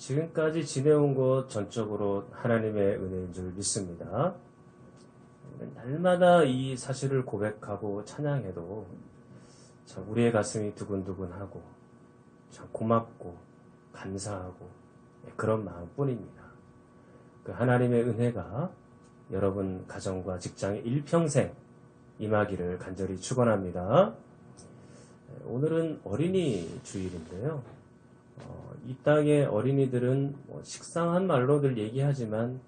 지금까지 지내온 것 전적으로 하나님의 은혜인 줄 믿습니다. 날마다 이 사실을 고백하고 찬양해도 참 우리의 가슴이 두근두근하고 참 고맙고 감사하고 그런 마음뿐입니다. 그 하나님의 은혜가 여러분 가정과 직장에 일평생 임하기를 간절히 축원합니다. 오늘은 어린이 주일인데요. 이 땅의 어린이들은 식상한 말로 늘 얘기하지만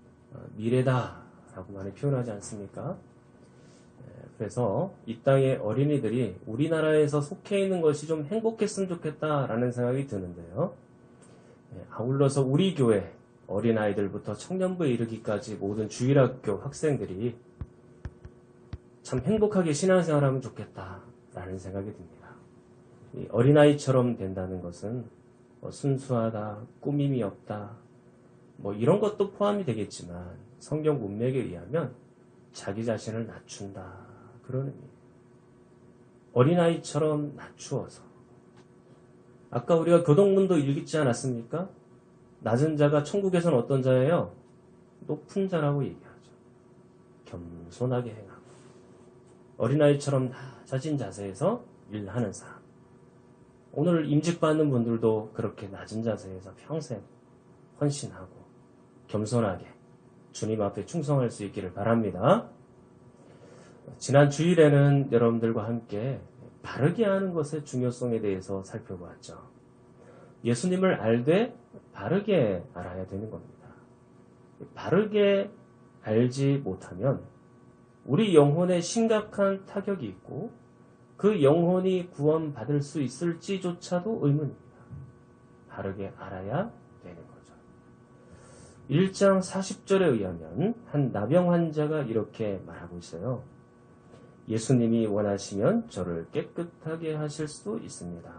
미래다라고 많이 표현하지 않습니까? 그래서 이 땅의 어린이들이 우리나라에서 속해 있는 것이 좀 행복했으면 좋겠다라는 생각이 드는데요. 아울러서 우리 교회 어린아이들부터 청년부에 이르기까지 모든 주일학교 학생들이 참 행복하게 신앙생활하면 좋겠다라는 생각이 듭니다. 이 어린아이처럼 된다는 것은 순수하다, 꾸밈이 없다, 이런 것도 포함이 되겠지만 성경 문맥에 의하면 자기 자신을 낮춘다, 그런 의미예요. 어린아이처럼 낮추어서. 아까 우리가 교동문도 읽지 않았습니까? 낮은 자가 천국에서는 어떤 자예요? 높은 자라고 얘기하죠. 겸손하게 행하고 어린아이처럼 낮아진 자세에서 일하는 사람. 오늘 임직받는 분들도 그렇게 낮은 자세에서 평생 헌신하고 겸손하게 주님 앞에 충성할 수 있기를 바랍니다. 지난 주일에는 여러분들과 함께 바르게 하는 것의 중요성에 대해서 살펴보았죠. 예수님을 알되 바르게 알아야 되는 겁니다. 바르게 알지 못하면 우리 영혼에 심각한 타격이 있고 그 영혼이 구원받을 수 있을지조차도 의문입니다. 바르게 알아야 되는 거죠. 1장 40절에 의하면 한 나병 환자가 이렇게 말하고 있어요. 예수님이 원하시면 저를 깨끗하게 하실 수도 있습니다.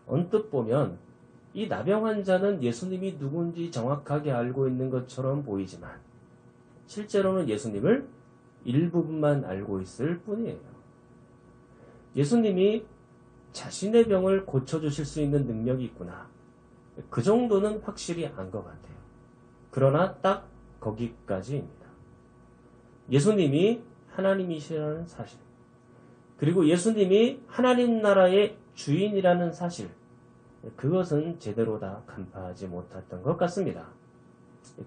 언뜻 보면 이 나병 환자는 예수님이 누군지 정확하게 알고 있는 것처럼 보이지만 실제로는 예수님을 일부분만 알고 있을 뿐이에요. 예수님이 자신의 병을 고쳐주실 수 있는 능력이 있구나. 그 정도는 확실히 안 것 같아요. 그러나 딱 거기까지입니다. 예수님이 하나님이시라는 사실, 그리고 예수님이 하나님 나라의 주인이라는 사실, 그것은 제대로 다 간파하지 못했던 것 같습니다.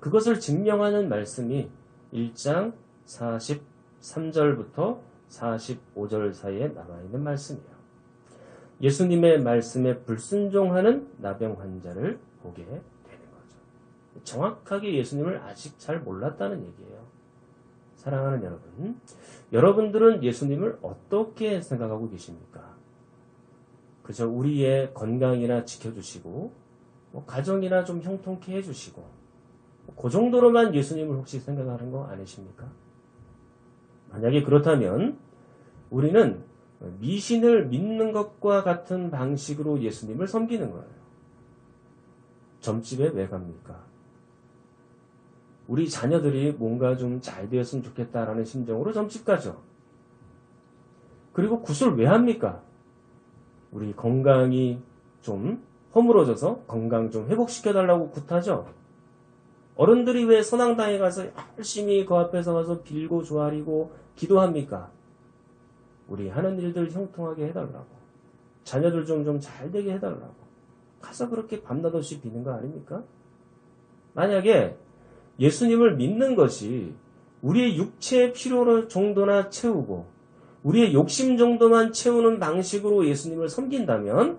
그것을 증명하는 말씀이 1장 43절부터 45절 사이에 남아있는 말씀이에요. 예수님의 말씀에 불순종하는 나병 환자를 보게 되는 거죠. 정확하게 예수님을 아직 잘 몰랐다는 얘기예요. 사랑하는 여러분, 여러분들은 예수님을 어떻게 생각하고 계십니까? 그저 우리의 건강이나 지켜주시고 가정이나 좀 형통케 해주시고 그 정도로만 예수님을 혹시 생각하는 거 아니십니까? 만약에 그렇다면 우리는 미신을 믿는 것과 같은 방식으로 예수님을 섬기는 거예요. 점집에 왜 갑니까? 우리 자녀들이 뭔가 좀 잘 되었으면 좋겠다라는 심정으로 점집 가죠. 그리고 굿을 왜 합니까? 우리 건강이 좀 허물어져서 건강 좀 회복시켜달라고 굿하죠. 어른들이 왜 선앙당에 가서 열심히 그 앞에서 가서 빌고 조아리고 기도합니까? 우리 하는 일들 형통하게 해달라고, 자녀들 좀 잘 되게 해달라고 가서 그렇게 밤낮 없이 비는 거 아닙니까? 만약에 예수님을 믿는 것이 우리의 육체의 필요 정도나 채우고 우리의 욕심 정도만 채우는 방식으로 예수님을 섬긴다면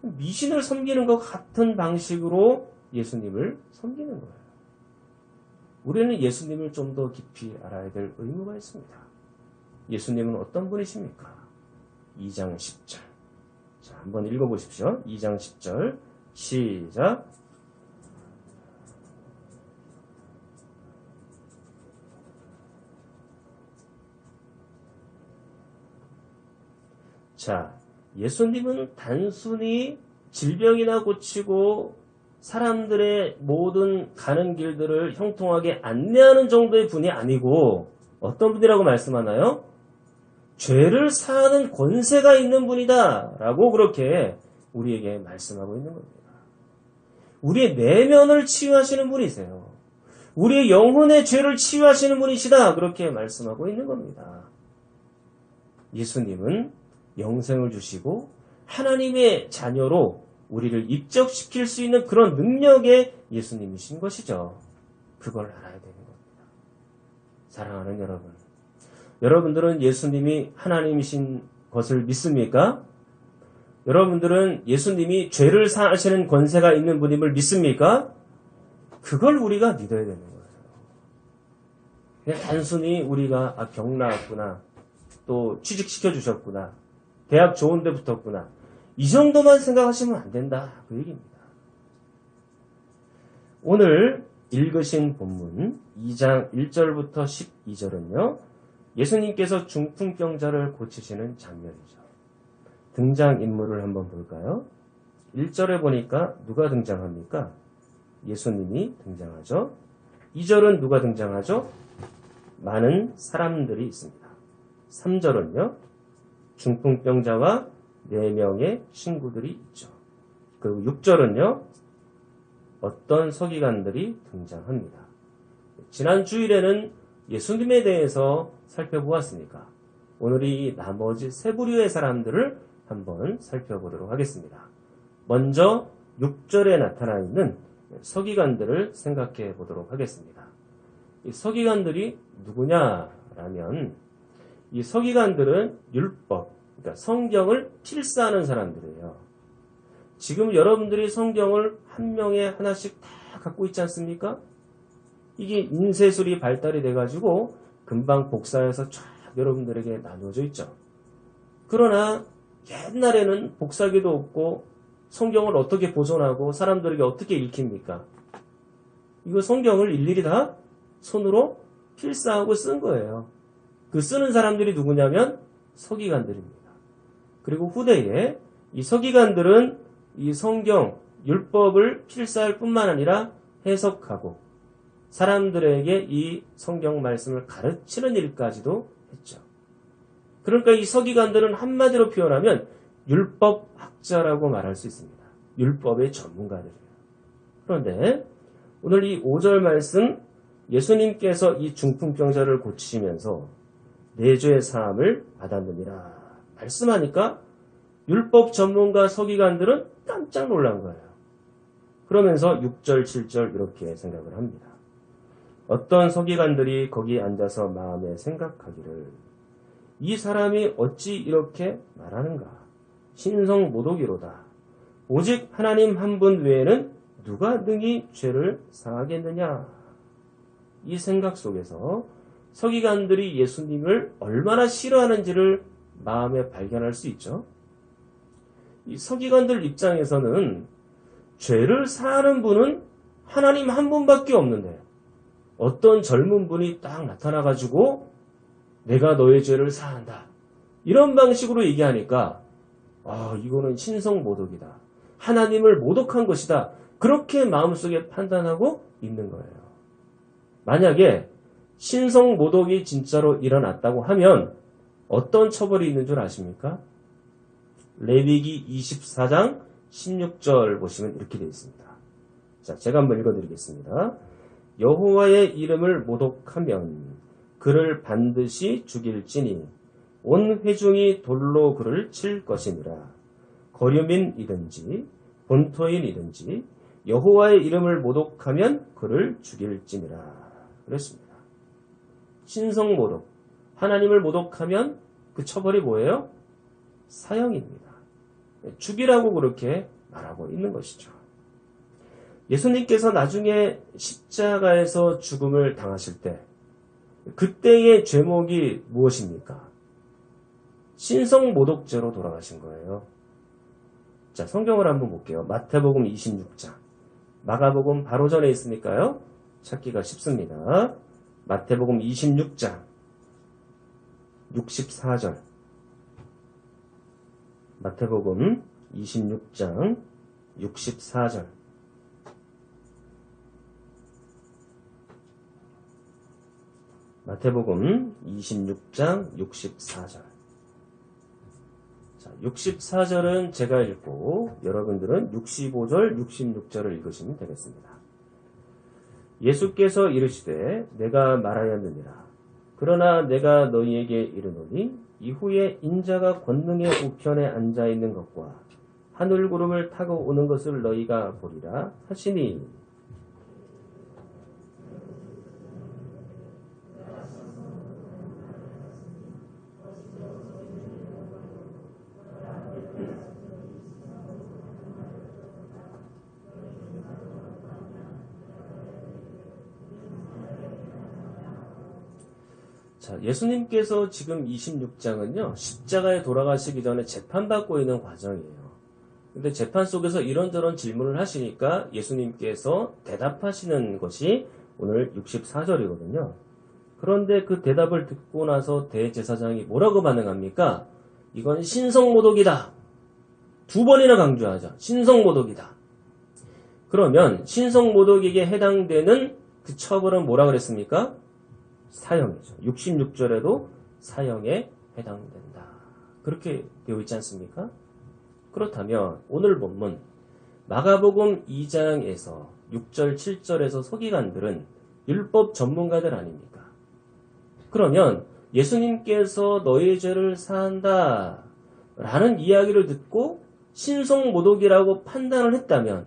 미신을 섬기는 것 같은 방식으로 예수님을 섬기는 거예요. 우리는 예수님을 좀 더 깊이 알아야 될 의무가 있습니다. 예수님은 어떤 분이십니까? 2장 10절. 자, 한번 읽어보십시오. 2장 10절. 시작. 자, 예수님은 단순히 질병이나 고치고 사람들의 모든 가는 길들을 형통하게 안내하는 정도의 분이 아니고 어떤 분이라고 말씀하나요? 죄를 사하는 권세가 있는 분이다 라고 그렇게 우리에게 말씀하고 있는 겁니다. 우리의 내면을 치유하시는 분이세요. 우리의 영혼의 죄를 치유하시는 분이시다. 그렇게 말씀하고 있는 겁니다. 예수님은 영생을 주시고 하나님의 자녀로 우리를 입적시킬 수 있는 그런 능력의 예수님이신 것이죠. 그걸 알아야 되는 겁니다. 사랑하는 여러분, 여러분들은 예수님이 하나님이신 것을 믿습니까? 여러분들은 예수님이 죄를 사하시는 권세가 있는 분임을 믿습니까? 그걸 우리가 믿어야 되는 거예요. 그냥 단순히 우리가 경 나왔구나, 또 취직시켜 주셨구나, 대학 좋은 데 붙었구나, 이 정도만 생각하시면 안 된다. 그 얘기입니다. 오늘 읽으신 본문 2장 1절부터 12절은요. 예수님께서 중풍병자를 고치시는 장면이죠. 등장인물을 한번 볼까요? 1절에 보니까 누가 등장합니까? 예수님이 등장하죠. 2절은 누가 등장하죠? 많은 사람들이 있습니다. 3절은요. 중풍병자와 4명의 친구들이 있죠. 그리고 6절은요. 어떤 서기관들이 등장합니다. 지난 주일에는 예수님에 대해서 살펴보았으니까 오늘 이 나머지 세 부류의 사람들을 한번 살펴보도록 하겠습니다. 먼저 6절에 나타나 있는 서기관들을 생각해 보도록 하겠습니다. 이 서기관들이 누구냐라면 이 서기관들은 율법, 그러니까 성경을 필사하는 사람들이에요. 지금 여러분들이 성경을 한 명에 하나씩 다 갖고 있지 않습니까? 이게 인쇄술이 발달이 돼가지고 금방 복사해서 쫙 여러분들에게 나누어져 있죠. 그러나 옛날에는 복사기도 없고 성경을 어떻게 보존하고 사람들에게 어떻게 읽힙니까? 이거 성경을 일일이 다 손으로 필사하고 쓴 거예요. 그 쓰는 사람들이 누구냐면 서기관들입니다. 그리고 후대에 이 서기관들은 이 성경, 율법을 필사할 뿐만 아니라 해석하고 사람들에게 이 성경 말씀을 가르치는 일까지도 했죠. 그러니까 이 서기관들은 한마디로 표현하면 율법학자라고 말할 수 있습니다. 율법의 전문가들이에요. 그런데 오늘 이 5절 말씀 예수님께서 이 중풍병자를 고치시면서 내 죄의 사함을 받았느니라 말씀하니까 율법 전문가 서기관들은 깜짝 놀란 거예요. 그러면서 6절, 7절 이렇게 생각을 합니다. 어떤 서기관들이 거기 앉아서 마음에 생각하기를 이 사람이 어찌 이렇게 말하는가? 신성모독이로다. 오직 하나님 한 분 외에는 누가 능히 죄를 사하겠느냐? 이 생각 속에서 서기관들이 예수님을 얼마나 싫어하는지를 마음에 발견할 수 있죠. 이 서기관들 입장에서는 죄를 사하는 분은 하나님 한 분밖에 없는데 어떤 젊은 분이 딱 나타나가지고 내가 너의 죄를 사한다. 이런 방식으로 얘기하니까 이거는 신성모독이다. 하나님을 모독한 것이다. 그렇게 마음속에 판단하고 있는 거예요. 만약에 신성모독이 진짜로 일어났다고 하면 어떤 처벌이 있는 줄 아십니까? 레위기 24장 16절 보시면 이렇게 되어 있습니다. 자, 제가 한번 읽어드리겠습니다. 여호와의 이름을 모독하면 그를 반드시 죽일지니 온 회중이 돌로 그를 칠 것이니라. 거류민이든지 본토인이든지 여호와의 이름을 모독하면 그를 죽일지니라. 그랬습니다. 신성모독, 하나님을 모독하면 그 처벌이 뭐예요? 사형입니다. 죽이라고 그렇게 말하고 있는 것이죠. 예수님께서 나중에 십자가에서 죽음을 당하실 때 그때의 죄목이 무엇입니까? 신성모독죄로 돌아가신 거예요. 자, 성경을 한번 볼게요. 마태복음 26장. 마가복음 바로 전에 있으니까요. 찾기가 쉽습니다. 마태복음 26장 64절. 마태복음 26장 64절. 마태복음 26장 64절. 자, 64절은 제가 읽고 여러분들은 65절, 66절을 읽으시면 되겠습니다. 예수께서 이르시되 내가 말하였느니라. 그러나 내가 너희에게 이르노니 이후에 인자가 권능의 우편에 앉아있는 것과 하늘 구름을 타고 오는 것을 너희가 보리라 하시니. 자, 예수님께서 지금 26장은요, 십자가에 돌아가시기 전에 재판받고 있는 과정이에요. 근데 재판 속에서 이런저런 질문을 하시니까 예수님께서 대답하시는 것이 오늘 64절이거든요. 그런데 그 대답을 듣고 나서 대제사장이 뭐라고 반응합니까? 이건 신성모독이다. 2번이나 강조하죠. 신성모독이다. 그러면 신성모독에게 해당되는 그 처벌은 뭐라 그랬습니까? 사형이죠. 66절에도 사형에 해당된다. 그렇게 되어 있지 않습니까? 그렇다면 오늘 본문 마가복음 2장에서 6절, 7절에서 서기관들은 율법 전문가들 아닙니까? 그러면 예수님께서 너희의 죄를 사한다 라는 이야기를 듣고 신성모독이라고 판단을 했다면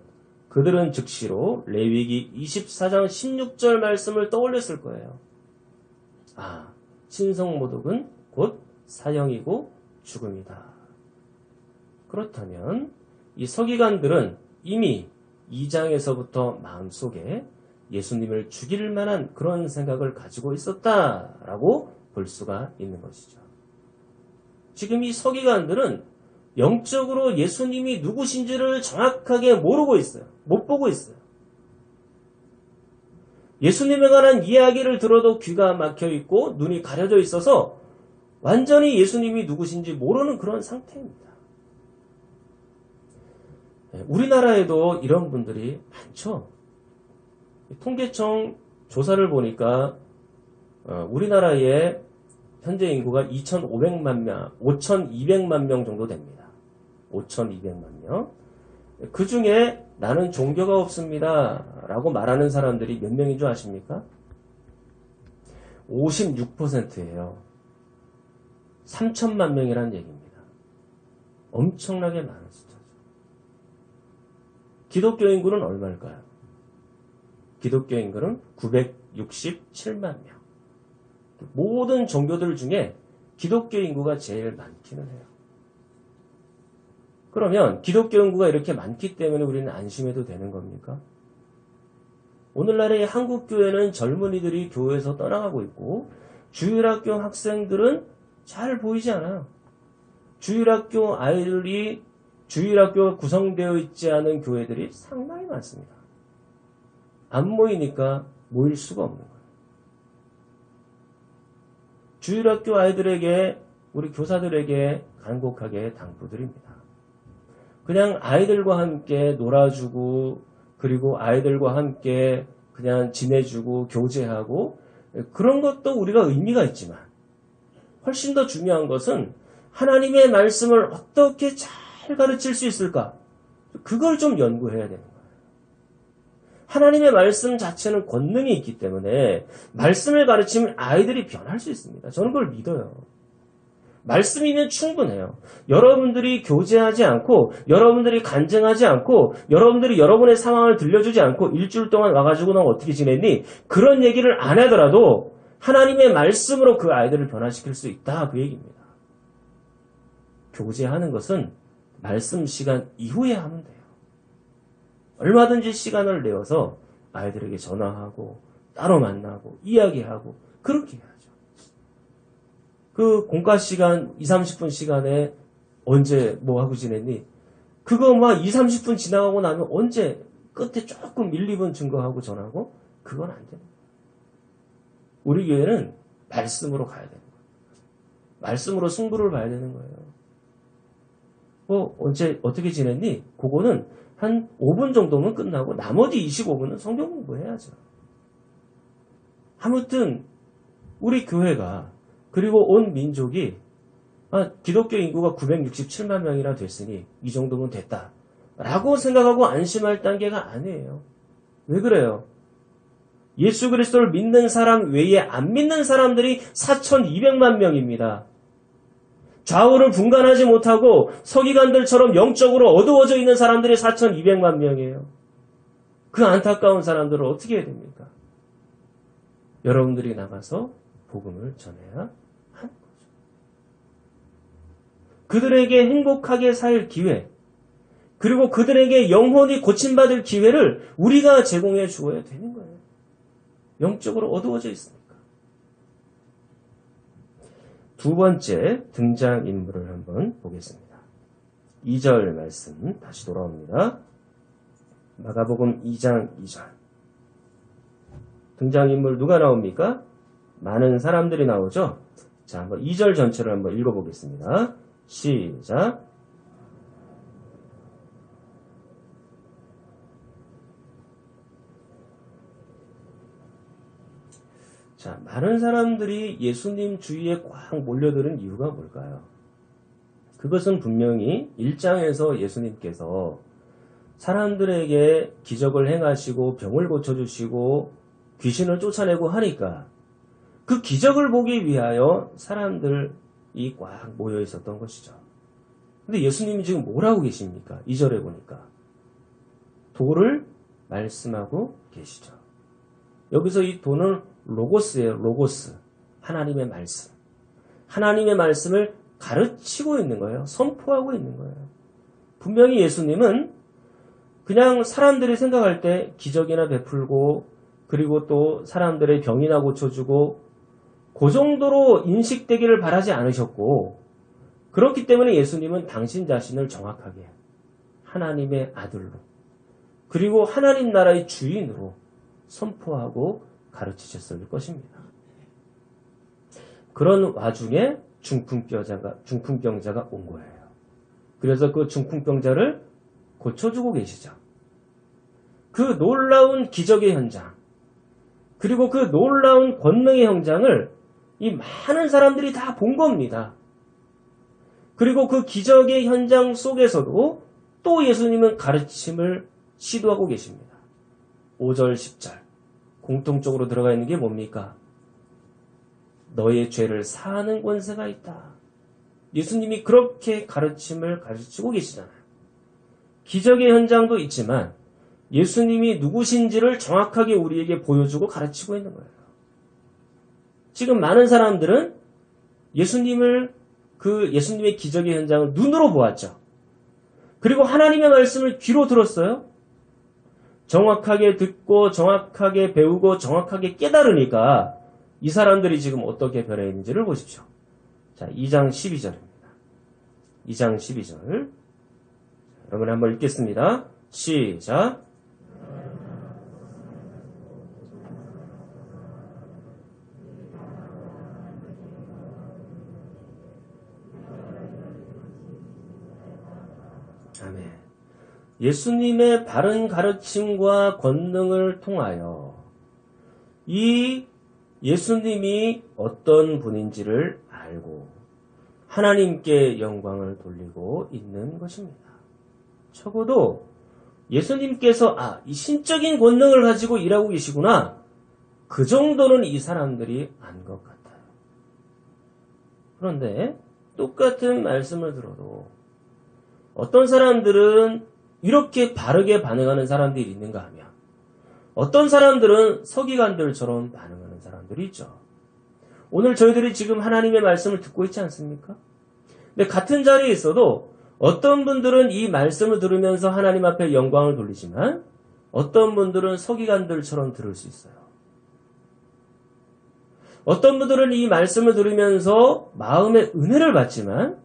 그들은 즉시로 레위기 24장 16절 말씀을 떠올렸을 거예요. 아, 신성모독은 곧 사형이고 죽음이다. 그렇다면 이 서기관들은 이미 2장에서부터 마음속에 예수님을 죽일 만한 그런 생각을 가지고 있었다라고 볼 수가 있는 것이죠. 지금 이 서기관들은 영적으로 예수님이 누구신지를 정확하게 모르고 있어요. 못 보고 있어요. 예수님에 관한 이야기를 들어도 귀가 막혀 있고 눈이 가려져 있어서 완전히 예수님이 누구신지 모르는 그런 상태입니다. 우리나라에도 이런 분들이 많죠. 통계청 조사를 보니까 우리나라의 현재 인구가 2,500만 명, 5,200만 명 정도 됩니다. 5,200만 명. 그 중에 나는 종교가 없습니다 라고 말하는 사람들이 몇 명인 줄 아십니까? 56%예요. 3천만 명이라는 얘기입니다. 엄청나게 많은 숫자죠. 기독교 인구는 얼마일까요? 기독교 인구는 967만 명. 모든 종교들 중에 기독교 인구가 제일 많기는 해요. 그러면 기독교 인구가 이렇게 많기 때문에 우리는 안심해도 되는 겁니까? 오늘날의 한국교회는 젊은이들이 교회에서 떠나가고 있고 주일학교 학생들은 잘 보이지 않아요. 주일학교 아이들이 주일학교가 구성되어 있지 않은 교회들이 상당히 많습니다. 안 모이니까 모일 수가 없는 거예요. 주일학교 아이들에게 우리 교사들에게 간곡하게 당부드립니다. 그냥 아이들과 함께 놀아주고 그리고 아이들과 함께 그냥 지내주고 교제하고 그런 것도 우리가 의미가 있지만 훨씬 더 중요한 것은 하나님의 말씀을 어떻게 잘 가르칠 수 있을까? 그걸 좀 연구해야 되는 거예요. 하나님의 말씀 자체는 권능이 있기 때문에 말씀을 가르치면 아이들이 변할 수 있습니다. 저는 그걸 믿어요. 말씀이면 충분해요. 여러분들이 교제하지 않고 여러분들이 간증하지 않고 여러분들이 여러분의 상황을 들려주지 않고 일주일 동안 와가지고 넌 어떻게 지냈니? 그런 얘기를 안 하더라도 하나님의 말씀으로 그 아이들을 변화시킬 수 있다. 그 얘기입니다. 교제하는 것은 말씀 시간 이후에 하면 돼요. 얼마든지 시간을 내어서 아이들에게 전화하고 따로 만나고 이야기하고 그렇게 해야죠. 그 공과 시간 20-30분 시간에 언제 뭐 하고 지냈니? 그거 막 20-30분 지나가고 나면 언제 끝에 조금 1-2분 증거하고 전하고 그건 안 돼요. 우리 교회는 말씀으로 가야 되는 거예요. 말씀으로 승부를 봐야 되는 거예요. 언제 어떻게 지냈니? 그거는 한 5분 정도면 끝나고 나머지 25분은 성경 공부해야죠. 아무튼 우리 교회가 그리고 온 민족이 기독교 인구가 967만 명이나 됐으니 이 정도면 됐다. 라고 생각하고 안심할 단계가 아니에요. 왜 그래요? 예수 그리스도를 믿는 사람 외에 안 믿는 사람들이 4,200만 명입니다. 좌우를 분간하지 못하고 서기관들처럼 영적으로 어두워져 있는 사람들이 4,200만 명이에요. 그 안타까운 사람들을 어떻게 해야 됩니까? 여러분들이 나가서 복음을 전해야 하는 거죠. 그들에게 행복하게 살 기회, 그리고 그들에게 영혼이 고침받을 기회를 우리가 제공해 주어야 되는 거예요. 영적으로 어두워져 있으니까. 두 번째 등장인물을 한번 보겠습니다. 2절 말씀 다시 돌아옵니다. 마가복음 2장 2절. 등장인물 누가 나옵니까? 많은 사람들이 나오죠? 자, 한번 2절 전체를 한번 읽어보겠습니다. 시작. 자, 많은 사람들이 예수님 주위에 꽉 몰려드는 이유가 뭘까요? 그것은 분명히 1장에서 예수님께서 사람들에게 기적을 행하시고 병을 고쳐주시고 귀신을 쫓아내고 하니까 그 기적을 보기 위하여 사람들이 꽉 모여 있었던 것이죠. 근데 예수님이 지금 뭘 하고 계십니까? 2절에 보니까 도를 말씀하고 계시죠. 여기서 이 도는 로고스예요. 로고스. 하나님의 말씀. 하나님의 말씀을 가르치고 있는 거예요. 선포하고 있는 거예요. 분명히 예수님은 그냥 사람들이 생각할 때 기적이나 베풀고 그리고 또 사람들의 병이나 고쳐주고 그 정도로 인식되기를 바라지 않으셨고 그렇기 때문에 예수님은 당신 자신을 정확하게 하나님의 아들로 그리고 하나님 나라의 주인으로 선포하고 가르치셨을 것입니다. 그런 와중에 중풍병자가 온 거예요. 그래서 그 중풍병자를 고쳐주고 계시죠. 그 놀라운 기적의 현장, 그리고 그 놀라운 권능의 현장을 이 많은 사람들이 다 본 겁니다. 그리고 그 기적의 현장 속에서도 또 예수님은 가르침을 시도하고 계십니다. 5절, 10절. 공통적으로 들어가 있는 게 뭡니까? 너의 죄를 사하는 권세가 있다. 예수님이 그렇게 가르침을 가르치고 계시잖아요. 기적의 현장도 있지만 예수님이 누구신지를 정확하게 우리에게 보여주고 가르치고 있는 거예요. 지금 많은 사람들은 예수님의 기적의 현장을 눈으로 보았죠. 그리고 하나님의 말씀을 귀로 들었어요. 정확하게 듣고 정확하게 배우고 정확하게 깨달으니까 이 사람들이 지금 어떻게 변해 있는지를 보십시오. 자, 2장 12절입니다. 2장 12절. 여러분 한번 읽겠습니다. 시작. 아멘. 예수님의 바른 가르침과 권능을 통하여 이 예수님이 어떤 분인지를 알고 하나님께 영광을 돌리고 있는 것입니다. 적어도 예수님께서 이 신적인 권능을 가지고 일하고 계시구나. 그 정도는 이 사람들이 안 것 같아요. 그런데 똑같은 말씀을 들어도 어떤 사람들은 이렇게 바르게 반응하는 사람들이 있는가 하면 어떤 사람들은 서기관들처럼 반응하는 사람들이 있죠. 오늘 저희들이 지금 하나님의 말씀을 듣고 있지 않습니까? 근데 같은 자리에 있어도 어떤 분들은 이 말씀을 들으면서 하나님 앞에 영광을 돌리지만 어떤 분들은 서기관들처럼 들을 수 있어요. 어떤 분들은 이 말씀을 들으면서 마음의 은혜를 받지만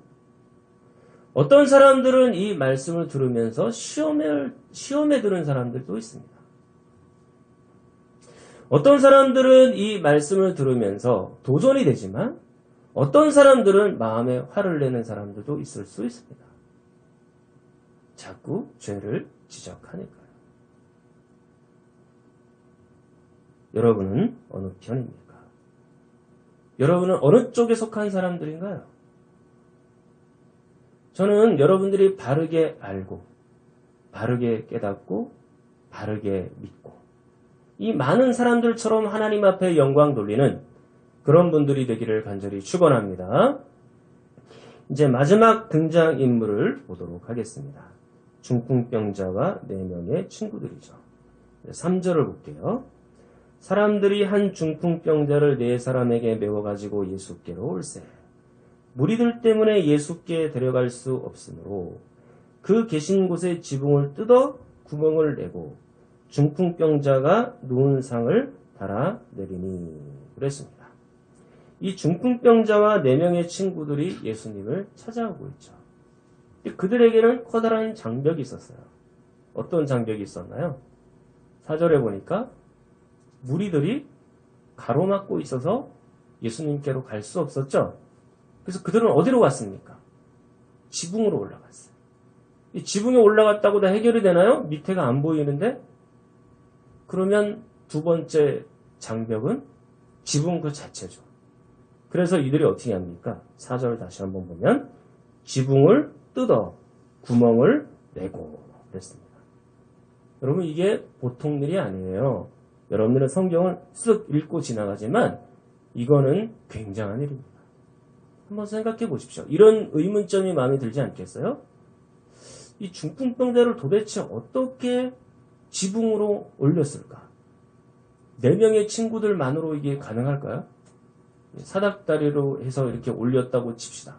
어떤 사람들은 이 말씀을 들으면서 시험에 드는 사람들도 있습니다. 어떤 사람들은 이 말씀을 들으면서 도전이 되지만 어떤 사람들은 마음에 화를 내는 사람들도 있을 수 있습니다. 자꾸 죄를 지적하니까요. 여러분은 어느 편입니까? 여러분은 어느 쪽에 속한 사람들인가요? 저는 여러분들이 바르게 알고, 바르게 깨닫고, 바르게 믿고, 이 많은 사람들처럼 하나님 앞에 영광 돌리는 그런 분들이 되기를 간절히 축원합니다. 이제 마지막 등장인물을 보도록 하겠습니다. 중풍병자와 4명의 친구들이죠. 3절을 볼게요. 사람들이 한 중풍병자를 4사람에게 메워가지고 예수께로 올세. 무리들 때문에 예수께 데려갈 수 없으므로 그 계신 곳에 지붕을 뜯어 구멍을 내고 중풍병자가 누운 상을 달아내리니 그랬습니다. 이 중풍병자와 4명의 친구들이 예수님을 찾아오고 있죠. 그들에게는 커다란 장벽이 있었어요. 어떤 장벽이 있었나요? 4절에 보니까 무리들이 가로막고 있어서 예수님께로 갈 수 없었죠. 그래서 그들은 어디로 갔습니까? 지붕으로 올라갔어요. 이 지붕에 올라갔다고 다 해결이 되나요? 밑에가 안 보이는데? 그러면 두 번째 장벽은 지붕 그 자체죠. 그래서 이들이 어떻게 합니까? 4절 다시 한번 보면 지붕을 뜯어 구멍을 내고 그랬습니다. 여러분 이게 보통 일이 아니에요. 여러분들은 성경을 쓱 읽고 지나가지만 이거는 굉장한 일입니다. 한번 생각해 보십시오. 이런 의문점이 마음에 들지 않겠어요? 이 중풍병자를 도대체 어떻게 지붕으로 올렸을까? 4명의 친구들만으로 이게 가능할까요? 사닥다리로 해서 이렇게 올렸다고 칩시다.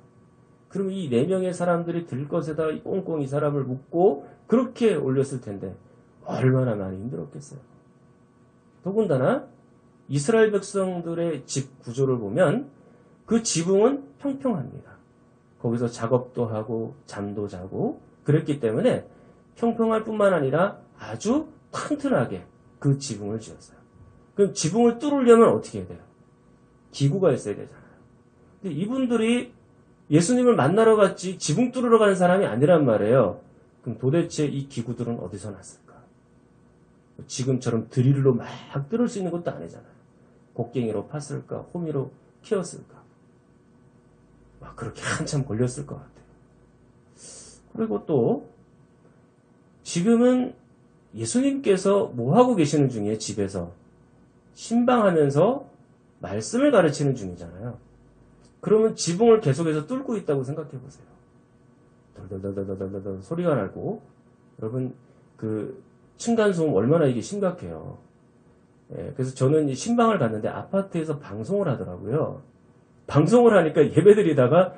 그럼 이 4명의 사람들이 들것에다 꽁꽁 이 사람을 묶고 그렇게 올렸을 텐데 얼마나 많이 힘들었겠어요. 더군다나 이스라엘 백성들의 집 구조를 보면 그 지붕은 평평합니다. 거기서 작업도 하고 잠도 자고 그랬기 때문에 평평할 뿐만 아니라 아주 튼튼하게 그 지붕을 지었어요. 그럼 지붕을 뚫으려면 어떻게 해야 돼요? 기구가 있어야 되잖아요. 근데 이분들이 예수님을 만나러 갔지 지붕 뚫으러 가는 사람이 아니란 말이에요. 그럼 도대체 이 기구들은 어디서 났을까? 지금처럼 드릴로 막 뚫을 수 있는 것도 아니잖아요. 곡괭이로 팠을까? 호미로 키웠을까? 막 그렇게 한참 걸렸을 것 같아요. 그리고 또 지금은 예수님께서 뭐 하고 계시는 중에 집에서 신방하면서 말씀을 가르치는 중이잖아요. 그러면 지붕을 계속해서 뚫고 있다고 생각해 보세요. 덜덜덜덜덜덜 소리가 나고 여러분 그 층간소음 얼마나 이게 심각해요. 예, 그래서 저는 이 신방을 갔는데 아파트에서 방송을 하더라고요. 방송을 하니까 예배드리다가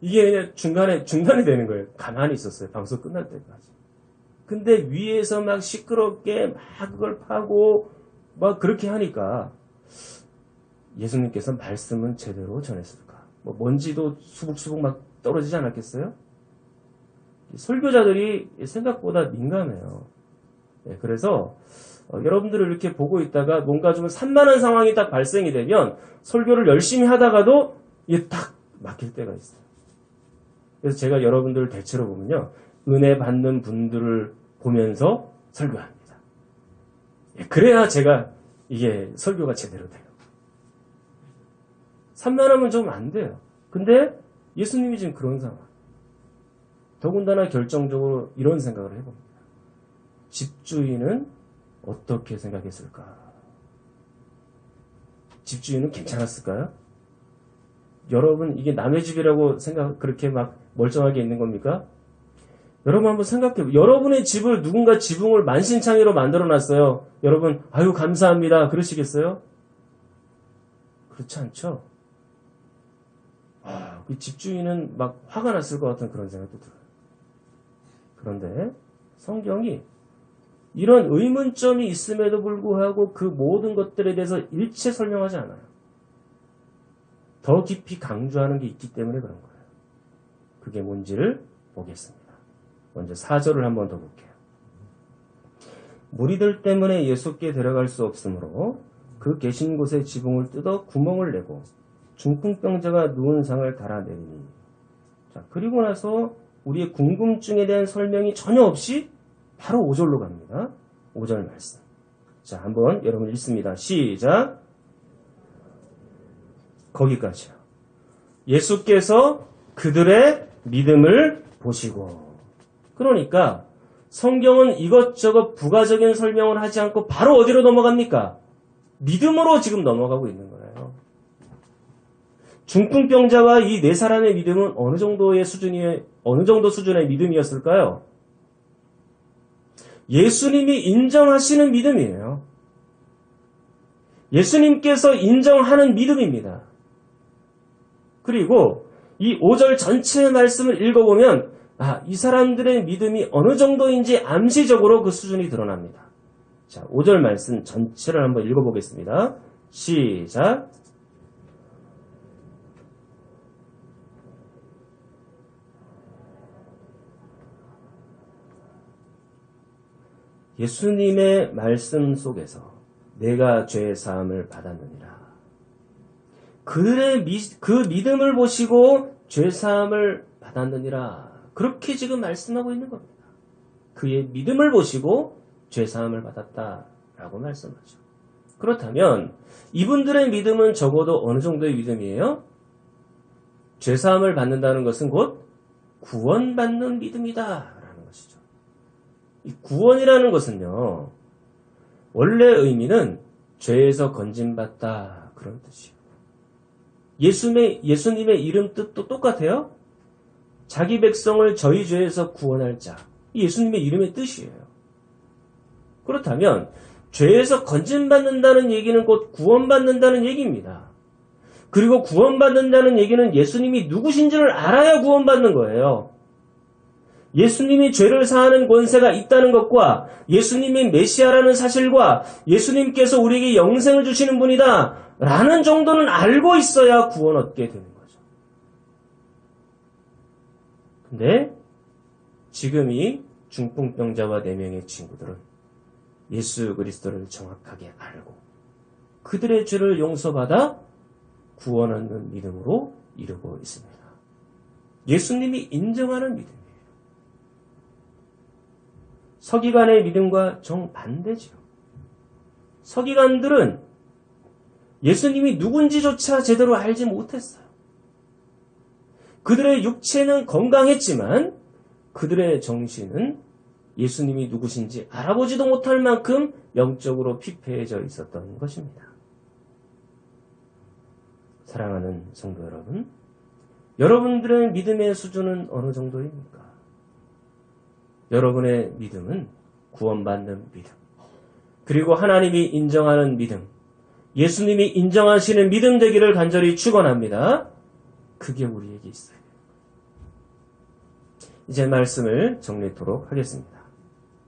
이게 중간에 중단이 되는 거예요. 가만히 있었어요. 방송 끝날 때까지. 근데 위에서 막 시끄럽게 막 그걸 파고 막 그렇게 하니까 예수님께서 말씀은 제대로 전했을까? 뭐 먼지도 수북수북 막 떨어지지 않았겠어요? 설교자들이 생각보다 민감해요. 네, 그래서 여러분들을 이렇게 보고 있다가 뭔가 좀 산만한 상황이 딱 발생이 되면 설교를 열심히 하다가도 이게 딱 막힐 때가 있어요. 그래서 제가 여러분들을 대체로 보면요. 은혜 받는 분들을 보면서 설교합니다. 그래야 제가 이게 설교가 제대로 돼요. 산만하면 좀 안 돼요. 근데 예수님이 지금 그런 상황. 더군다나 결정적으로 이런 생각을 해봅니다. 집주인은 어떻게 생각했을까? 집주인은 괜찮았을까요? 여러분 이게 남의 집이라고 생각 그렇게 막 멀쩡하게 있는 겁니까? 여러분 한번 생각해보세요. 여러분의 집을 누군가 지붕을 만신창이로 만들어놨어요. 여러분 아유 감사합니다. 그러시겠어요? 그렇지 않죠? 그 집주인은 막 화가 났을 것 같은 그런 생각도 들어요. 그런데 성경이 이런 의문점이 있음에도 불구하고 그 모든 것들에 대해서 일체 설명하지 않아요. 더 깊이 강조하는 게 있기 때문에 그런 거예요. 그게 뭔지를 보겠습니다. 먼저 4절을 한번 더 볼게요. 무리들 때문에 예수께 데려갈 수 없으므로 그 계신 곳에 지붕을 뜯어 구멍을 내고 중풍병자가 누운 상을 달아내리니. 자, 그리고 나서 우리의 궁금증에 대한 설명이 전혀 없이 바로 5절로 갑니다. 5절 말씀. 자, 한번 여러분 읽습니다. 시작. 거기까지요. 예수께서 그들의 믿음을 보시고. 그러니까 성경은 이것저것 부가적인 설명을 하지 않고 바로 어디로 넘어갑니까? 믿음으로 지금 넘어가고 있는 거예요. 중풍병자와 이 네 사람의 믿음은 어느 정도 수준의 믿음이었을까요? 예수님이 인정하시는 믿음이에요. 예수님께서 인정하는 믿음입니다. 그리고 이 5절 전체의 말씀을 읽어보면 이 사람들의 믿음이 어느 정도인지 암시적으로 그 수준이 드러납니다. 자, 5절 말씀 전체를 한번 읽어보겠습니다. 시작. 예수님의 말씀 속에서 내가 죄 사함을 받았느니라. 그들의 그 믿음을 보시고 죄 사함을 받았느니라. 그렇게 지금 말씀하고 있는 겁니다. 그의 믿음을 보시고 죄 사함을 받았다라고 말씀하죠. 그렇다면 이분들의 믿음은 적어도 어느 정도의 믿음이에요? 죄 사함을 받는다는 것은 곧 구원받는 믿음이다라는 것이죠. 이 구원이라는 것은요, 원래 의미는 죄에서 건진받다 그런 뜻이에요. 예수님의 이름 뜻도 똑같아요. 자기 백성을 저희 죄에서 구원할 자. 이 예수님의 이름의 뜻이에요. 그렇다면 죄에서 건진받는다는 얘기는 곧 구원받는다는 얘기입니다. 그리고 구원받는다는 얘기는 예수님이 누구신지를 알아야 구원받는 거예요. 예수님이 죄를 사하는 권세가 있다는 것과 예수님이 메시아라는 사실과 예수님께서 우리에게 영생을 주시는 분이다 라는 정도는 알고 있어야 구원 얻게 되는 거죠. 근데 지금 이 중풍병자와 4명의 친구들은 예수 그리스도를 정확하게 알고 그들의 죄를 용서받아 구원 얻는 믿음으로 이루고 있습니다. 예수님이 인정하는 믿음이에요. 서기관의 믿음과 정반대죠. 서기관들은 예수님이 누군지조차 제대로 알지 못했어요. 그들의 육체는 건강했지만 그들의 정신은 예수님이 누구신지 알아보지도 못할 만큼 영적으로 피폐해져 있었던 것입니다. 사랑하는 성도 여러분, 여러분들의 믿음의 수준은 어느 정도입니까? 여러분의 믿음은 구원받는 믿음, 그리고 하나님이 인정하는 믿음, 예수님이 인정하시는 믿음 되기를 간절히 축원합니다. 그게 우리에게 있어요. 이제 말씀을 정리토록 하겠습니다.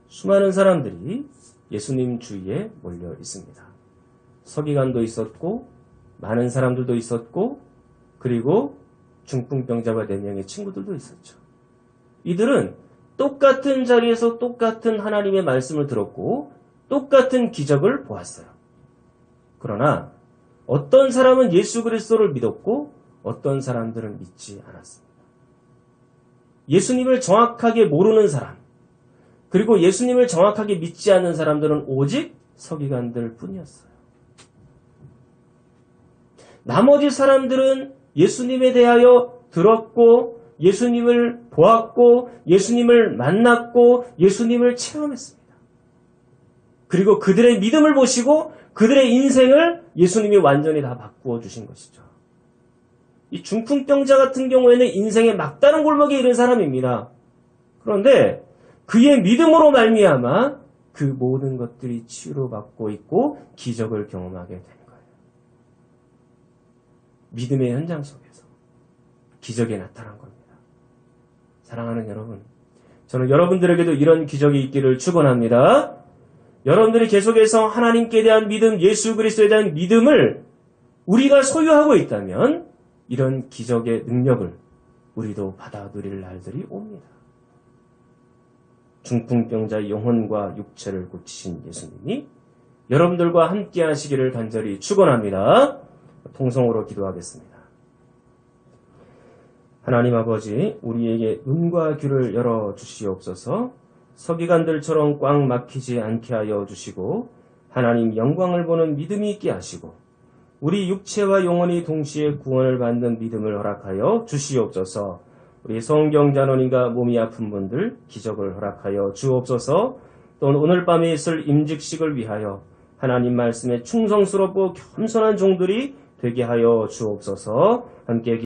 수많은 사람들이 예수님 주위에 몰려 있습니다. 서기관도 있었고 많은 사람들도 있었고 그리고 중풍병자와 4명의 친구들도 있었죠. 이들은 똑같은 자리에서 똑같은 하나님의 말씀을 들었고 똑같은 기적을 보았어요. 그러나 어떤 사람은 예수 그리스도를 믿었고 어떤 사람들은 믿지 않았습니다. 예수님을 정확하게 모르는 사람, 그리고 예수님을 정확하게 믿지 않는 사람들은 오직 서기관들 뿐이었어요. 나머지 사람들은 예수님에 대하여 들었고 예수님을 보았고 예수님을 만났고 예수님을 체험했습니다. 그리고 그들의 믿음을 보시고 그들의 인생을 예수님이 완전히 다 바꾸어 주신 것이죠. 이 중풍병자 같은 경우에는 인생의 막다른 골목에 이른 사람입니다. 그런데 그의 믿음으로 말미암아 그 모든 것들이 치유받고 있고 기적을 경험하게 되는 거예요. 믿음의 현장 속에서 기적이 나타난 겁니다. 사랑하는 여러분, 저는 여러분들에게도 이런 기적이 있기를 축원합니다. 여러분들이 계속해서 하나님께 대한 믿음, 예수 그리스도에 대한 믿음을 우리가 소유하고 있다면 이런 기적의 능력을 우리도 받아 누릴 날들이 옵니다. 중풍병자의 영혼과 육체를 고치신 예수님이 여러분들과 함께 하시기를 간절히 축원합니다. 통성으로 기도하겠습니다. 하나님 아버지, 우리에게 눈과 귀를 열어 주시옵소서. 서기관들처럼 꽉 막히지 않게 하여 주시고 하나님 영광을 보는 믿음이 있게 하시고 우리 육체와 영혼이 동시에 구원을 받는 믿음을 허락하여 주시옵소서. 우리 성경자노님과 몸이 아픈 분들 기적을 허락하여 주옵소서. 또 오늘 밤에 있을 임직식을 위하여 하나님 말씀에 충성스럽고 겸손한 종들이 되게 하여 주옵소서. 함께